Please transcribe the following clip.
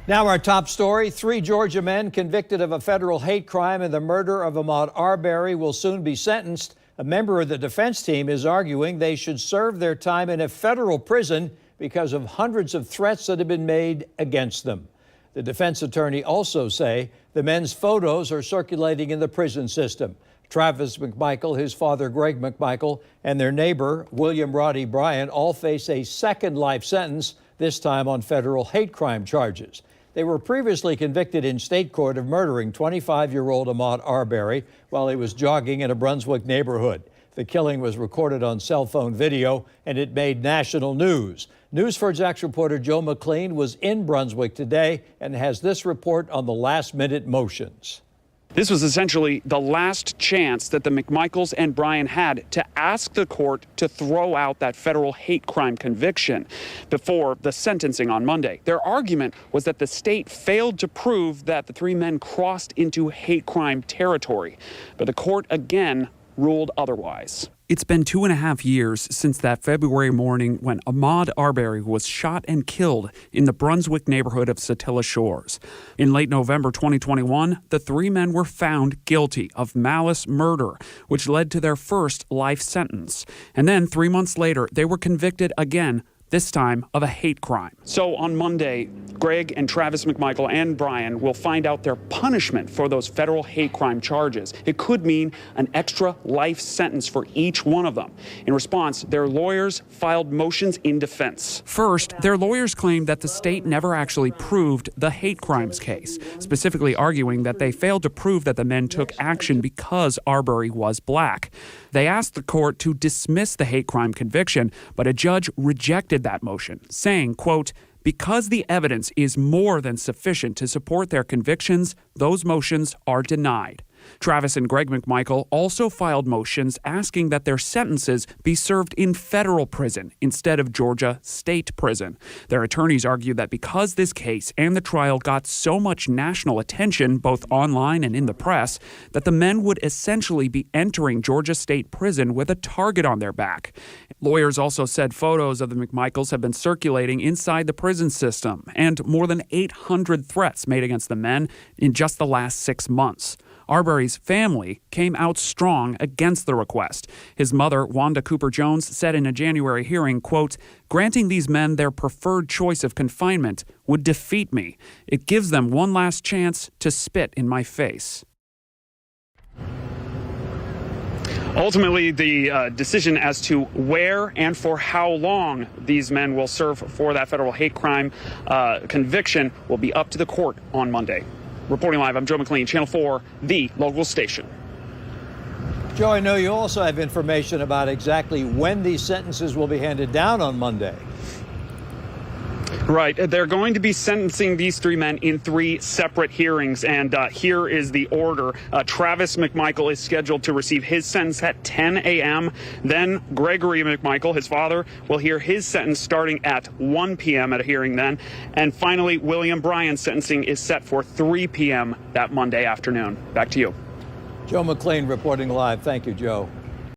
Now our top story, 3 Georgia men convicted of a federal hate crime and the murder of Ahmaud Arbery will soon be sentenced. A member of the defense team is arguing they should serve their time in a federal prison because of hundreds of threats that have been made against them. The defense attorney also say the men's photos are circulating in the prison system. Travis McMichael, his father Greg McMichael, and their neighbor William Roddy Bryan all face a second life sentence, this time on federal hate crime charges. They were previously convicted in state court of murdering 25-year-old Ahmaud Arbery while he was jogging in a Brunswick neighborhood. The killing was recorded on cell phone video, and it made national news. News 4 Jax reporter Joe McLean was in Brunswick today and has this report on the last-minute motions. This was essentially the last chance that the McMichaels and Bryan had to ask the court to throw out that federal hate crime conviction before the sentencing on Monday. Their argument was that the state failed to prove that the 3 men crossed into hate crime territory, but the court again ruled otherwise. It's been 2.5 years since that February morning when Ahmaud Arbery was shot and killed in the Brunswick neighborhood of Satilla Shores. In late November 2021, the 3 men were found guilty of malice murder, which led to their first life sentence. And then 3 months later, they were convicted again, this time of a hate crime. So on Monday, Greg and Travis McMichael and Bryan will find out their punishment for those federal hate crime charges. It could mean an extra life sentence for each one of them. In response, their lawyers filed motions in defense. First, their lawyers claimed that the state never actually proved the hate crimes case, specifically arguing that they failed to prove that the men took action because Arbery was black. They asked the court to dismiss the hate crime conviction, but a judge rejected that motion, saying, quote, "Because the evidence is more than sufficient to support their convictions, those motions are denied." Travis and Greg McMichael also filed motions asking that their sentences be served in federal prison instead of Georgia state prison. Their attorneys argued that because this case and the trial got so much national attention, both online and in the press, that the men would essentially be entering Georgia state prison with a target on their back. Lawyers also said photos of the McMichaels have been circulating inside the prison system, and more than 800 threats made against the men in just the last 6 months. Arbery's family came out strong against the request. His mother, Wanda Cooper Jones, said in a January hearing, quote, "Granting these men their preferred choice of confinement would defeat me. It gives them one last chance to spit in my face." Ultimately, the decision as to where and for how long these men will serve for that federal hate crime conviction will be up to the court on Monday. Reporting live, I'm Joe McLean, Channel 4, the local station. Joe, I know you also have information about exactly when these sentences will be handed down on Monday. Right. They're going to be sentencing these 3 men in 3 separate hearings, and here is the order. Travis McMichael is scheduled to receive his sentence at 10 a.m. Then Gregory McMichael, his father, will hear his sentence starting at 1 p.m. at a hearing then. And finally, William Bryan's sentencing is set for 3 p.m. that Monday afternoon. Back to you. Joe McLean reporting live. Thank you, Joe.